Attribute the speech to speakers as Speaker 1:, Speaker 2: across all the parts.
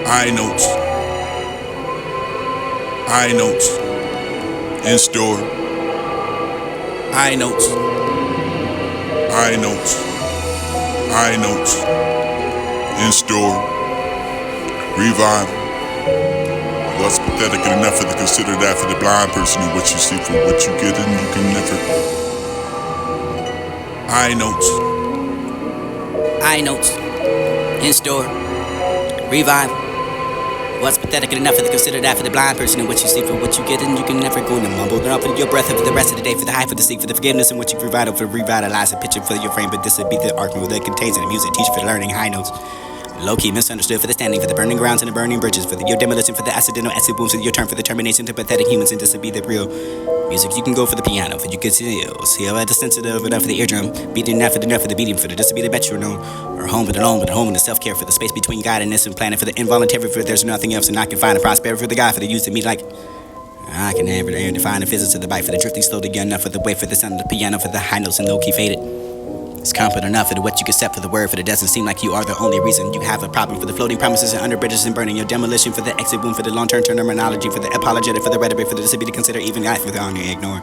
Speaker 1: I notes, I notes, in store. I notes, I notes, I notes, in store. Revive. What's pathetic enough for the consider that for the blind person and what you see for what you get and you can never. I notes,
Speaker 2: in store. Revive. What's pathetic enough for the consider that for the blind person and what you see for what you get and you can never go and mumble it up for your breath and for the rest of the day, for the high, for the seek, for the forgiveness and what you provide for revitalize a picture for your frame, but this would be the argument that contains it, the music teach for the learning high notes. Low-key misunderstood for the standing, for the burning grounds and the burning bridges, for your demolition, for the accidental acid wounds, for your turn for the termination to pathetic humans, and this would be the real music. You can go for the piano, for you can see at the sensitive enough for the eardrum, beating that for the nerve for the beating, for the this to be the metronome, or home for the lone, but home and the self-care, for the space between God and this and planet, for the involuntary, for there's nothing else and I can find a prosperity for the God, for the use to me like I can never define the physics of the bite, for the drifting slowly enough, for the way for the sound of the piano, for the high notes and low-key faded. It's competent enough for the what you can set for the word, for it doesn't seem like you are the only reason you have a problem, for the floating promises and under bridges and burning your demolition, for the exit wound, for the long-term terminology, for the apologetic, for the rhetoric, for the disability to consider even life for the honor you ignore,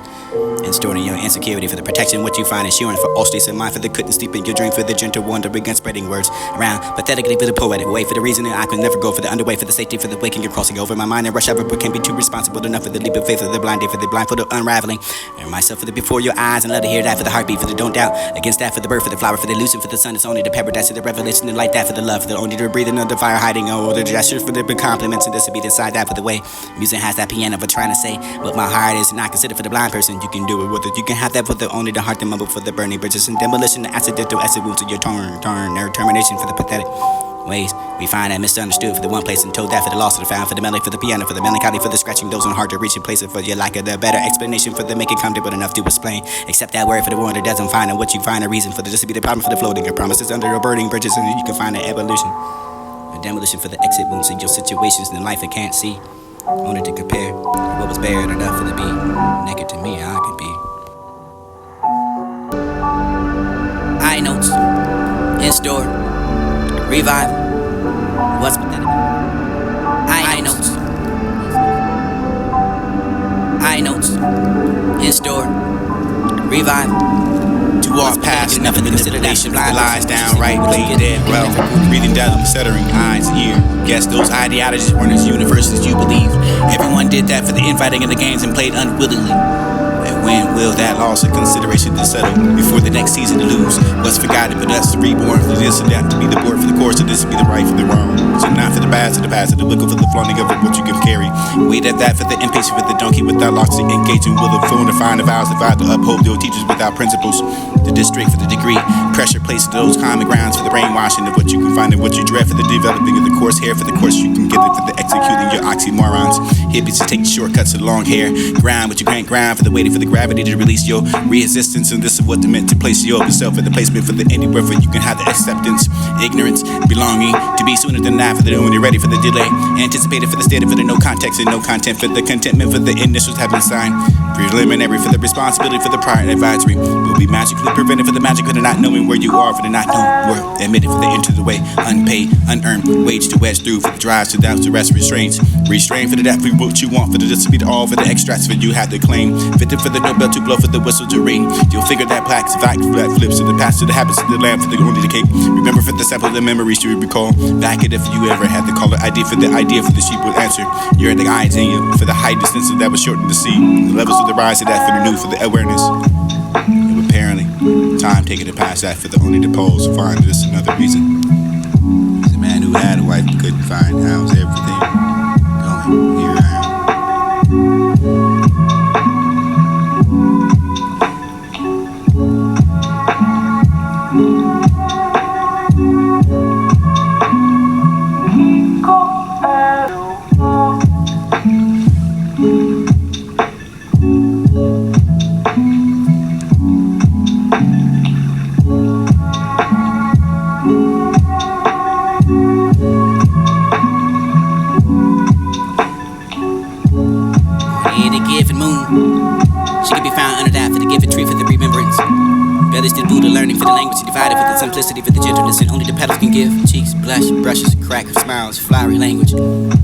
Speaker 2: and storing your insecurity, for the protection what you find ensuring, for all states of mind, for the couldn't sleep in your dream, for the gentle wandering and spreading words around, pathetically for the poetic way, for the reason I could never go, for the underway, for the safety, for the waking you're crossing over my mind and rush over, but can't be too responsible enough for the leap of faith, for the blind day, for the blind, for the unraveling, and myself for the before your eyes and let it hear that, for the heartbeat, for the don't doubt, against that, for the birth, for the flower, for the illusion, for the sun, it's only the paradise of the revelation, and like that for the love, for the only the breathing of the fire hiding, oh, the gestures for the compliments, and this would be the side that for the way music has that piano for trying to say what my heart is, and I consider for the blind person, you can do it with it, you can have that for the only the heart to mumble, for the burning bridges and demolition, the accidental acid wounds of your turn, their termination for the pathetic ways we find that misunderstood for the one place and told that for the lost of the found, for the melody, for the piano, for the melancholy, for the scratching those on hard to reach and place it for your lack of the better explanation, for the make it comfortable enough to explain, except that word for the one that doesn't find and what you find a reason for the just to be the problem for the floating your promises under your burning bridges, and you can find an evolution, a demolition for the exit wounds in your situations in life I can't see, only to compare what was buried enough for the be naked to me I can be. I notes in store. Revive. What's pathetic? I notes. I notes. In store. Revive.
Speaker 1: To walk past enough manipulation, lies downright laid dead, well, breathing down the stuttering eyes here. Guess those ideologies weren't as universal as you believe. Everyone did that for the infighting in the games and played unwillingly. When will that loss of consideration to settle before the next season to lose? What's forgotten but us reborn for this and that to be the board for the course and this to be the right for the wrong. So not for the past of the past, the wiggle for the flaunting of what you can carry. Wait at that for the impatient, for the donkey without locks to engaging will the phone to find the vows, the vow to uphold your teachers without principles. The district for the degree, pressure placed to those common grounds for the brainwashing of what you can find and what you dread, for the developing of the course hair, for the course you can get it, for the executing your oxymorons. Hippies to take shortcuts to long hair, grind what you can't grind, for the waiting for the gravity to release your resistance, and this is what meant to place yourself in the placement for the anywhere for you can have the acceptance, ignorance, belonging to be sooner than that for the when you're ready for the delay, anticipated for the state for the no context and no content, for the contentment for the initials have been signed, preliminary for the responsibility for the prior advisory will be magically prevented for the magic of the not knowing where you are, for the not knowing where admitted for the enter the way, unpaid, unearned wage to wedge through, for the drives to doubt to rest restraints, restrain for the depth of what you want, for the just to be the all for the extracts for you have to claim, fitted for the no bell to blow for the whistle to ring. You'll figure that plaques, fact, flat flips to the past, to the habits of the lamp, for the only decay. Remember for the sample of the memories you recall. Back it if you ever had to call it ID for the idea for the sheep will answer. You're the eyes in you for the high distance that was shortened to see. The levels of the rise of that for the new for the awareness. And apparently, time taking to pass that for the only to pose. Find this another reason. He's a man who had a wife but couldn't find how's everything going. Here I am.
Speaker 2: Given moon, she could be found under that for the given tree for the remembrance. Bellies to the Buddha, learning for the language divided, for the simplicity, for the gentleness, and only the petals can give. Cheeks, blush, brushes, crack of smiles, flowery language.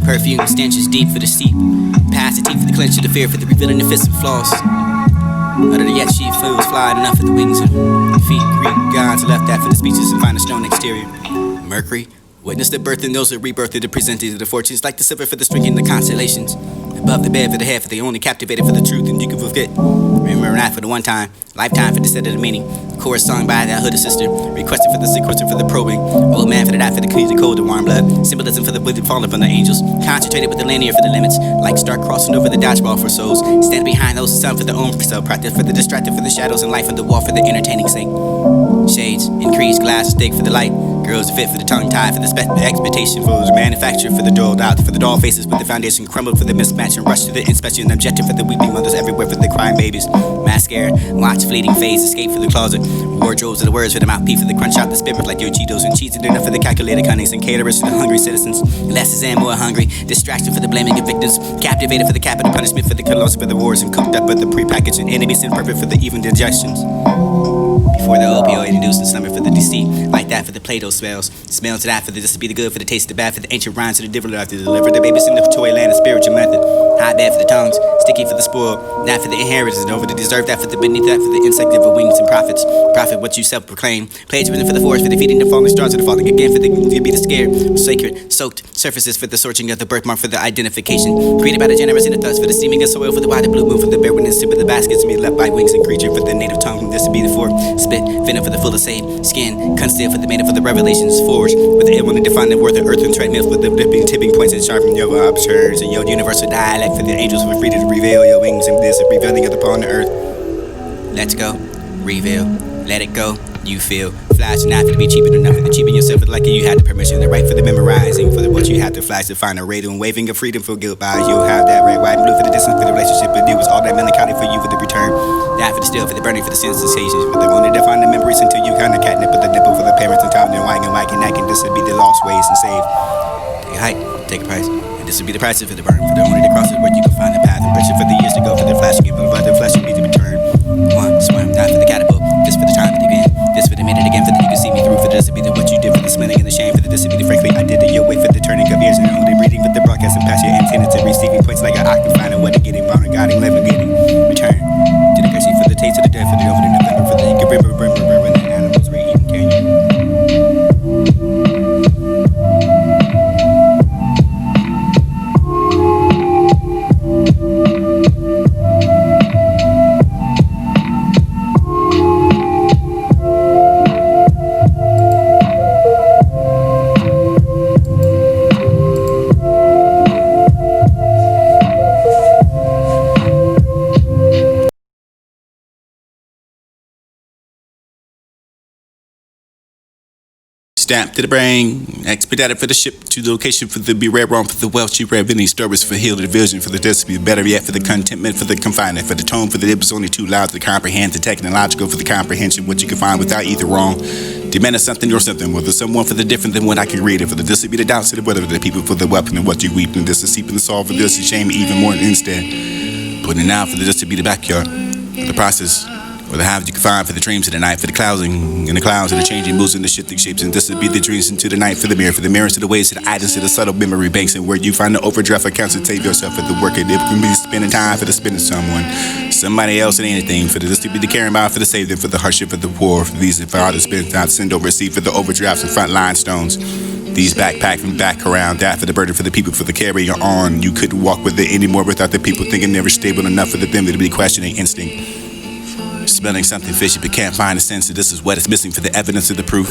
Speaker 2: Perfume, stenches deep for the steep. Past the teeth for the clench of the fear, for the revealing the fists and flaws. Other than yet she feels flying enough for the wings and feet. Greek gods left that for the speeches and find a stone exterior. Mercury, witness the birth and those that rebirth to the presenting of the fortunes, like the silver for the stringing the constellations. Above the bed for the head, for they only captivated for the truth, and you can forget. Remember not for the one time, lifetime for the set of the meaning. Chorus sung by that hooded sister, requested for the sequester for the probing. Old man for the night for the clean, the cold, the warm blood. Symbolism for the wind falling from the angels. Concentrated with the linear for the limits, like start crossing over the dodgeball for souls. Stand behind those sun for the own self practice, for the distracted for the shadows, and life on the wall for the entertaining sake. Shades, increased glass, stick for the light. Girls fit for the tongue tied, for the expectation for the manufacturer, for the dulled out, for the doll faces with the foundation crumbled, for the mismatch and rush to the inspection, objective for the weeping mothers everywhere, for the crying babies. Mascara, watch fleeting phase, escape for the closet. Wardrobes of the words for the mouthpiece, for the crunch out the spirit like your Cheetos and cheese, enough for the calculated cunnings and caterers for the hungry citizens. Less is and more hungry, distraction for the blaming of victims, captivated for the capital punishment, for the colors for the wars, and cooked up for the prepackaged and enemies imperfect for the even digestions. Before the opioid induced the slumber for the deceit, like that for the Play-Doh smells. Smells to that for the this to be the good, for the taste of the bad, for the ancient rhymes to the different life to deliver the babies in the toy land of spiritual method. Hot bad for the tongues, sticky for the spoil, that for the inheritance, and over the deserve, that for the beneath, that for the insect of the wings and profits. Profit what you self-proclaim. Plagiarism for the forest, for defeating the falling stars of the falling again, for the to be the scared, sacred, soaked surfaces for the searching of the birthmark, for the identification. Created by the generous and the thirst, for the steaming of soil, for the wide blue moon, for the bare witness, for the baskets to be left by wings and creature, for the native tongue, this to be the fourth. Spit, venom for the full of save, skin, concealed for the maiden, for the revelations forged, with the one to define the worth of earth and treadmills, with the tipping points and sharpen your observes and your universal dialect, for the angels were free to reveal your wings and this revealing it upon the earth. Let's go, reveal, let it go, you feel. Flash not for to be cheaper enough for the cheaping yourself, like you had the permission, the right for the memorizing, for the what you had to flash to find a radio and waving of freedom for guilt by you'll have that red, white, and blue for the distance for the relationship, but it was all that melancholy for you for the return. That for the still, for the burning, for the sensations, for the one to define the memories until you kind of catnip with the nipple for the parents and time and white and white and that can this would be the lost ways and save. Take a hike, take a price. This would be the price for the burn, for the only to cross it where you can find the path and pressure for the years to go, for the flashing of the flesh and need to return. One swim, not for the catapult, just for the time to begin. This for the minute again, for the you can see me through, for this to be the what you did, for the smelling and the shame, for the this to be the frankly I did it your way, for the turning of ears and only reading, for the broadcast and pass your antenna to receiving points like an octave finding what to getting wrong and guiding, living, getting return. To the cursing for the taste of the death, for the over the November, for the you can remember when the animals were eating canyon.
Speaker 1: Stamp to the brain, expedited for the ship to the location for the be rare wrong for the wealth cheap rare any stories for heal the division for the destiny better yet for the contentment for the confinement for the tone for the it was only too loud to comprehend the technological for the comprehension what you can find without either wrong demanding something or something whether someone for the different than what I can read it for the this to be the doubts to the whether the people for the weapon and what you weep and this is seeping the solve for this is shame even more instead putting it out for the this to be the backyard for the process. Or the hives you can find for the dreams of the night, for the clouds and the clouds and the changing moods and the shifting shapes. And this would be the dreams into the night for the mirrors to the ways to the items to the subtle memory banks. And where you find the overdraft accounts to save yourself for the work. And it can be spending time for the spending someone, somebody else and anything. For the this to be the caring about for the saving, for the hardship for the poor. For these if I spend out, send over, receive for the overdrafts and frontline stones. These backpack and back around, that for the burden for the people for the carry on. You couldn't walk with it anymore without the people thinking never stable enough for them to be questioning instinct. Smelling something fishy but can't find a sense that this is what is missing for the evidence of the proof.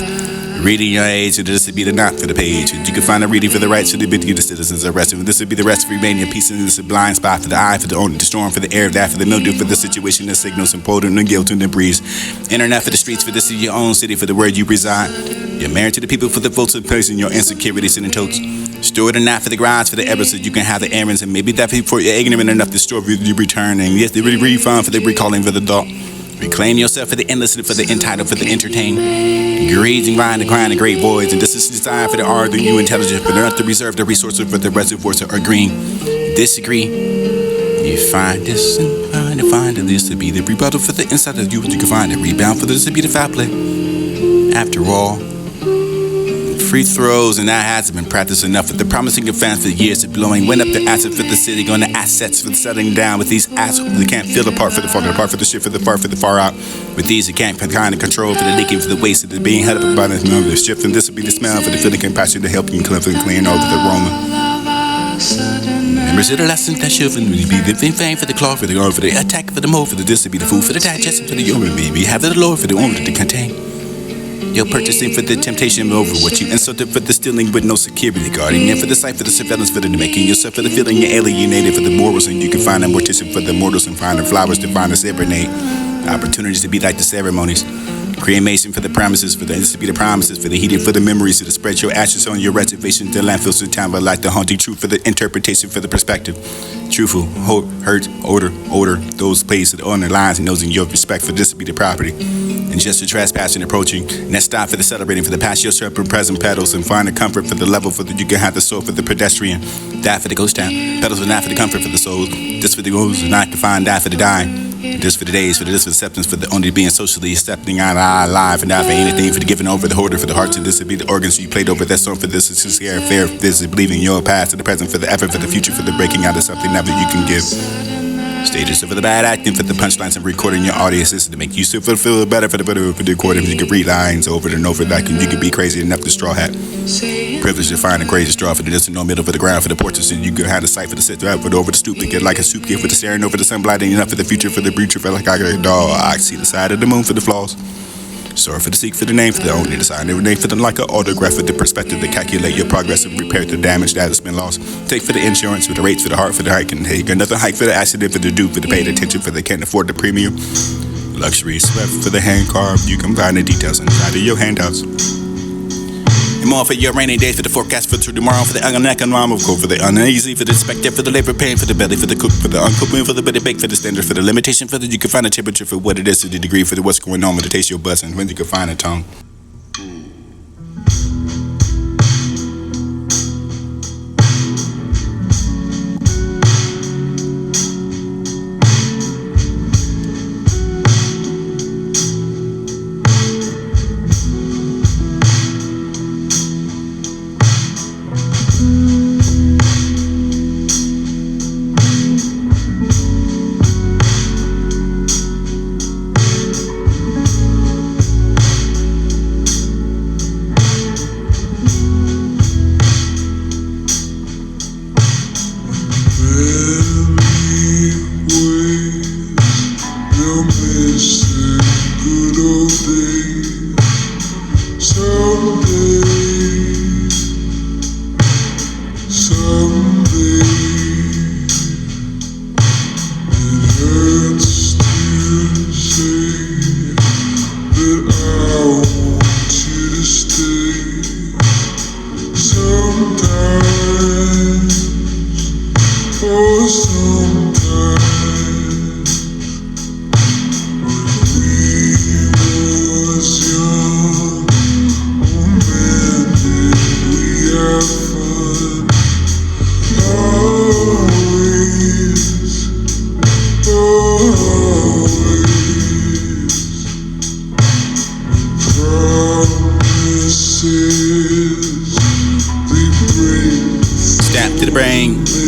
Speaker 1: Reading your age, or this would be the knot for the page. You can find a reading for the rights of the citizens arrested. This would be the rest of remaining peace in this blind spot for the eye, for the only the storm, for the air, that for the mildew, for the situation, the signals, and potent, and guilt, and the breeze. Internet for the streets, for this is your own city, for the where you reside. You're married to the people for the votes of person, your insecurities and the totes. Store it or not for the grinds, for the errors so you can have the errands, and maybe that for you're ignorant enough to store you returning. Yes, the refund for the recalling for the thought. Reclaim yourself for the endless, for the entitled, for the entertained. Greed and grind the great voids. And this is designed for the art of you intelligent, but not to reserve the resources for the reservoirs that are green. Disagree. You find this trying to find this to be the rebuttal for the inside of you can find it. Rebound for this to be the foul play. After all, free throws and that has been practiced enough with the promising advance for years of blowing. Went up the asset for the city, going to assets for the settling down with these assets. They can't feel the part for the far, the part for the shit for the far out. With these, it can't kind of control for the leaking for the waste of the being held up by the smell of the shift. And this will be the smell for the feeling compassion to help you clean over the aroma. Members of the lesson that should be the thing for the claw, for the arm, for the attack, for the mold, for the this to be the food, for the digestion, for the human being. We have the Lord for the owner to contain. You're purchasing for the temptation over what you insulted for the stealing with no security guarding, and for the sight for the surveillance for the making yourself for the feeling you're alienated for the morals, and you can find a mortician for the mortals and find the flowers to find a serenade. Opportunities to be like the ceremonies. Cremation for the promises, for the to be the promises, for the heating, for the memories, to spread your ashes on your reservation, the landfills of time, but like the haunting truth for the interpretation, for the perspective. Truthful, hurt, odor, those places on the lines and those in your respect for this to be the property. And just the trespassing approaching, and that's stop for the celebrating, for the past yourself and present pedals, and find the comfort for the level for the you can have the soul for the pedestrian. That for the ghost town, pedals for not for the comfort for the souls. This for the ghosts, and not to find that for the dying. This for the days, for the this for acceptance, for the only being socially accepting out of life, and not for anything, for the giving over, the hoarder, for the hearts, and this would be the organs you played over. That song for this is sincere, fair, this is believing your past, to the present, for the effort, for the future, for the breaking out of something never you can give. Stages for the bad acting, for the punchlines and recording your audiences to make you feel better for the recording. You can read lines over and over like you can be crazy enough to straw hat. Privilege to find a crazy straw for the this no middle for the ground for the portraits, and you can have the sight for the sit out for the over the stoop and get like a soup gift for the staring over the sun blinding enough for the future for the future for like I got a dog. I see the side of the moon for the flaws. Sorry for the seek for the name for the only design. Every name for the like an autograph for the perspective to calculate your progress and repair the damage that has been lost. Take for the insurance, for the rates, for the heart, for the hike, and hey, got nothing hike for the accident, for the due, for the paid attention, for the can't afford the premium. Luxury sweat for the hand carved. You can find the details inside of your handouts. And more for your rainy days, for the forecast for tomorrow, for the uneconomical, for the uneasy, for the spectre, for the labor pain, for the belly, for the cook, for the uncooked, for the better bake, for the standard, for the limitation, for the you can find a temperature for what it is to the degree, for the what's going on with the taste of your buzz, and when you can find a tongue.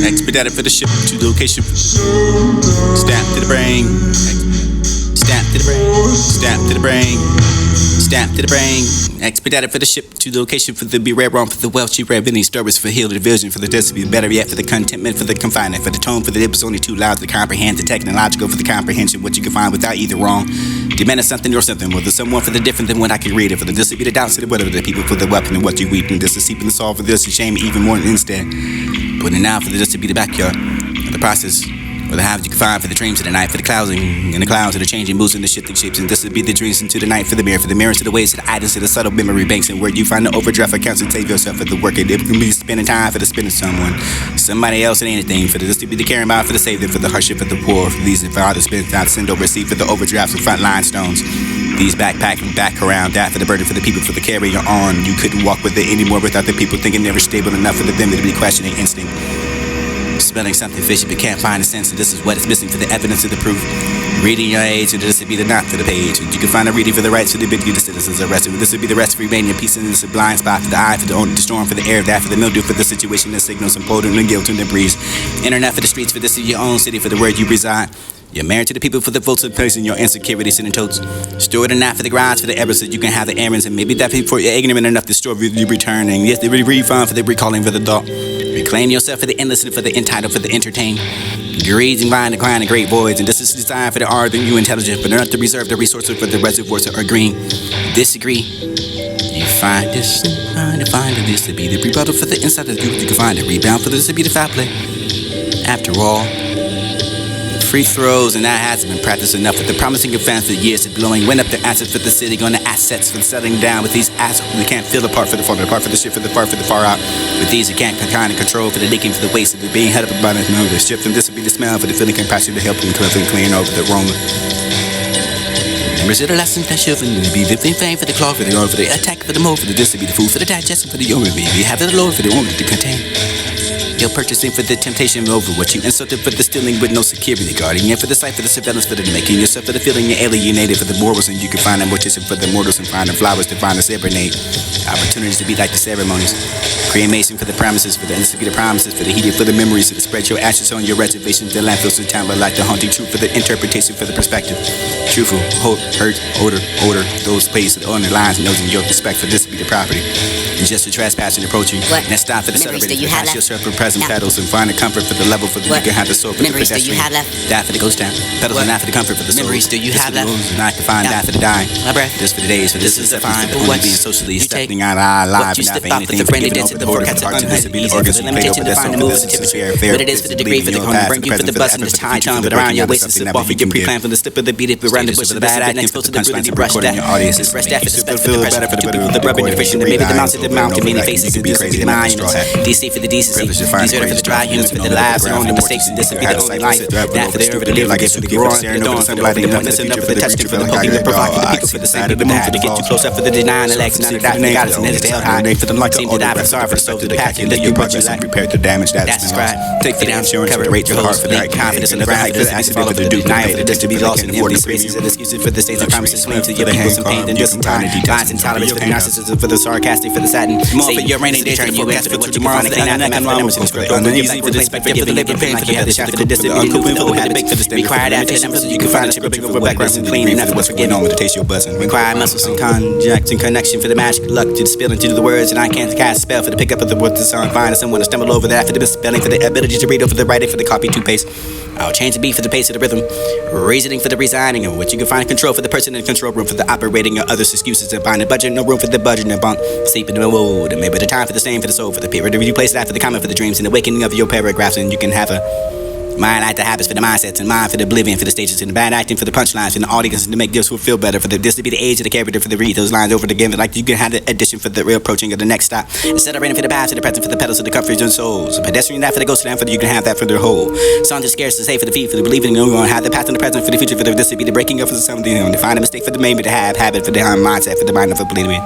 Speaker 1: Expedited for the ship to the location. Stamp to the brain. Stamp to the brain. Stamp to the brain. Stamp to the brain. Expedited for the ship to the location for the be rare wrong for the well cheap rare any stories for heal the division for the destiny better yet for the contentment for the confinement for the tone for the it was only too loud to comprehend the technological for the comprehension what you can find without either wrong. Demanding something or something whether someone for the different than what I can read it for the this be the doubts to the whatever the people for the weapon and what you weep and this is seeping the solve for this and shame even more instead. Putting it out for this to be the backyard of the process. Or the hives you can find for the dreams of the night, for the clouds and the clouds of the changing moods and the shifting shapes. And this would be the dreams into the night for the mirrors to the ways to the items to the subtle memory banks. And where you find the overdraft accounts and save yourself for the work. And it can be spending time for the spending someone, somebody else and anything. For this to be the caring about for the saving, for the hardship, for the poor. For these and for all the spend out send over receive for the overdrafts and frontline stones. These backpack and back around, that for the burden for the people for the carry on. You couldn't walk with it anymore without the people thinking never stable enough for them to be questioning instinct. smelling something fishy but can't find a sense, and this is what is missing for the evidence of the proof. Reading your age, and this would be the knot for the page. And you can find a reading for the rights of the ability the citizens arrested. This would be the rest of remaining peace, and this is a blind spot for the eye, for the owner, the storm, for the air, that for the mildew, for the situation that signals and pollutant and guilt and the breeze. Internet for the streets, for this is your own city, for the where you reside. You're married to the people for the votes of person, your insecurities and totes. Store the not for the grinds, for the errors, so you can have the errands, and maybe that people you're ignorant enough to store you returning. Yes, the refund for the recalling for the thought. Reclaim yourself for the endless, for the entitled, for the entertained. Greeds and grind, the grind, and great voids, and this is designed for the art and you intelligent, but not to reserve the resources for the reservoirs that are green. Disagree. You find this, and find this to be the rebuttal for the inside of you. You can find a rebound for this to be the foul play. After all, free throws, and that hasn't been practiced enough with the promising advance for years of blowing. Went up the assets for the city, on the assets for settling down with these assets. We can't feel the part for the far, the part for the shit for the far out. With these, you can't kind of control for the leaking, for the waste of the being held up by the smell, the shift, and this will be the smell for the feeling compassion to help and clean over the aroma. Remember the lesson that should be the thing for the claw, for the arm, for the attack, for the mold, for the this to be the food, for the digestion, for the urine, baby. Have the Lord for the organ to contain. You're purchasing for the temptation over what you insulted, for the stealing with no security guarding, and for the sight, for the surveillance, for the making yourself, for the feeling you're alienated, for the morals, and you can find them mortician for the mortals and find the flowers to find the serenade. Opportunities to be like the ceremonies. Cremation for the promises, for the innocent, the promises, for the heated, for the memories, to spread your ashes on your reservation, the landfills of time, but like the haunting truth, for the interpretation, for the perspective. Truthful, hope, hurt, odor, those places on the lines, and those in your respect, for this to be the property. And just a trespassing approaching. And it's time for the celebrating. Pass yourself for present pedals and find the comfort for the level for the you can have the soul for the pedestrian. Memories do you have left? Die for the ghost town. Pedals and not for the comfort for the soul. Memories do you have left? Not to find die for the dying. My breath. Just for the days. For this is the fine. But what's being socially stepping out our lives. What you step out for the branded dance of the forecast of unheard easy for the limitation to find the moves of temperature. What it is for the degree for the corner. Bring you for the bus and the time time. But around your waist is slip off of your pre-plan for the slip of the beat. It around the bush of the bad acting. Exposed to the brilliant brush that. Express that for the spec for the pressure. For the rubber nutrition. Maybe the mountain of the mountain. Many faces. This will be the monuments. DC for the decency. Deserter for the dry humans. For the lives and only mistakes. And this will be the only life. That for the earth, for the live, for the roar, for the dawn, for the open, the missing up for the testing, for the poking, the provoking, the people for the sake of the moon, for the get you close up for the denying the legs, not the doubt, the goddess, and then it's held high. For them like seem to die for the sorrow, for the soul, for the path, and that you put you like prepared to damage that. That's described. Take the down, cover the rate, your heart for the confidence and the ground, for the acid, follow for the denial, for the just to be lost in empty spaces, and excuses for the states and promises, swing to your people some pain, then just some time, lines and tolerance for the narcissism, for the sarcastic, for the satin. Say your rainy days, turn you answer for what tomorrow, and not the numbers in the script, uneasy for the respect, for the labor, pain for the other shot, for the distant, for the required adaptation so you can find a scripture over backgrounds and clean enough what's forgetting on with the taste your buzzing. Required muscles and conjunct and connection for the magic luck to the spilling to the words, and I can't cast a spell for the pickup of the word the song. Find someone to stumble over that for the misspelling, for the ability to read over the writing, for the copy to paste. I'll change the beat for the pace of the rhythm, reasoning for the resigning of which you can find control for the person in the control room for the operating your others excuses and find a budget, no room for the budget and bunk, sleep in the mood, and maybe the time for the same for the soul for the period to replace that for the comment for the dreams and the awakening of your paragraphs, and you can have a mind like the habits for the mindsets and mind for the oblivion for the stages and the bad acting for the punchlines and the audience to make this feel better for the this to be the age of the character for the read those lines over again like you can have the addition for the real approaching of the next stop instead of for the past to the present for the pedals of the comforts and souls a pedestrian that for the ghost land for the you can have that for the whole songs are scarce to say for the feet for the believing you're gonna have the past and the present for the future for the this to be the breaking up for something to find a mistake for the maybe to have habit for the mindset for the mind of a believing.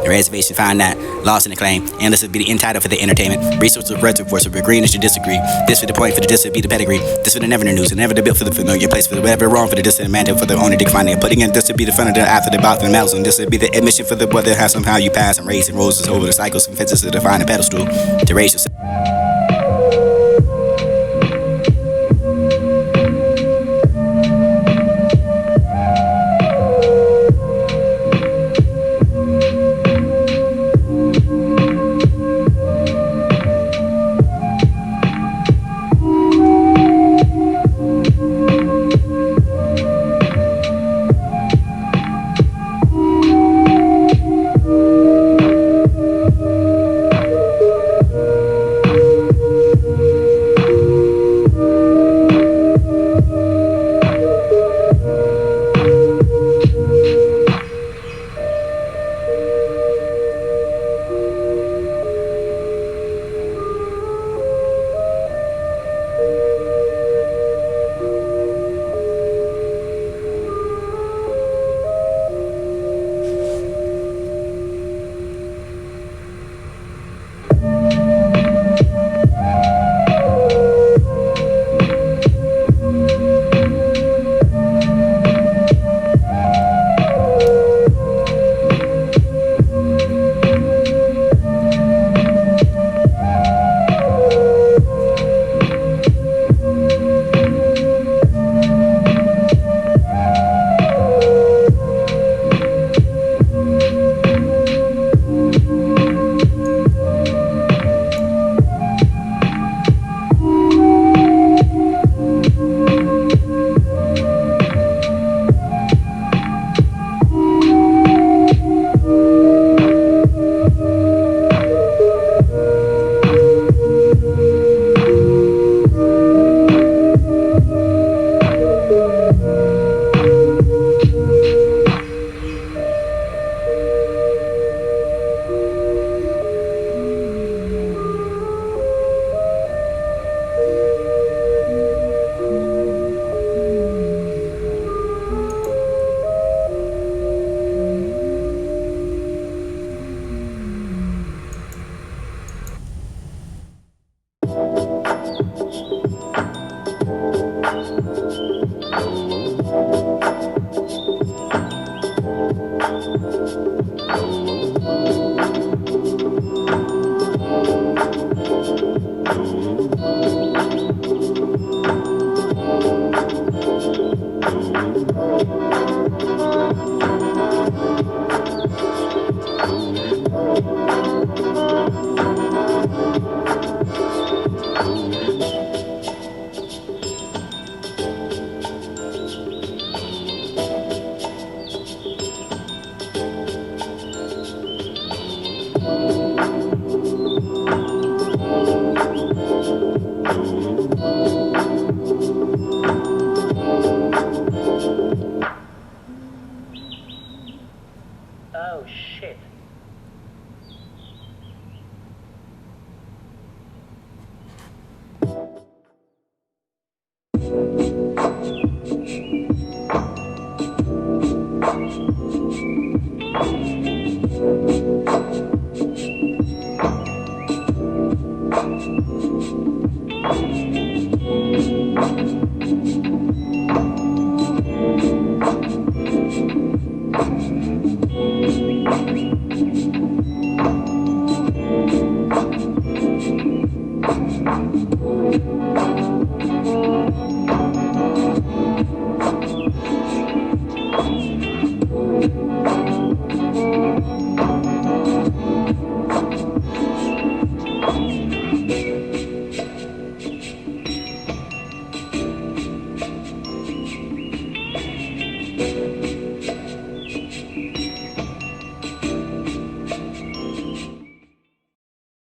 Speaker 1: The reservation, find that, lost in the claim, and this would be the entitled for the entertainment. Resources of reservoirs of agree and you disagree. This for the point, for the this would be the pedigree. This for the never news, and never the built for the familiar place, for the whatever wrong, for the distant mantle, for the owner declining, putting in this would be the front of the after the mouth and the medals, and this would be the admission for the whether how somehow you pass and raise and roses over the cycles and fences to define a pedestal to raise yourself.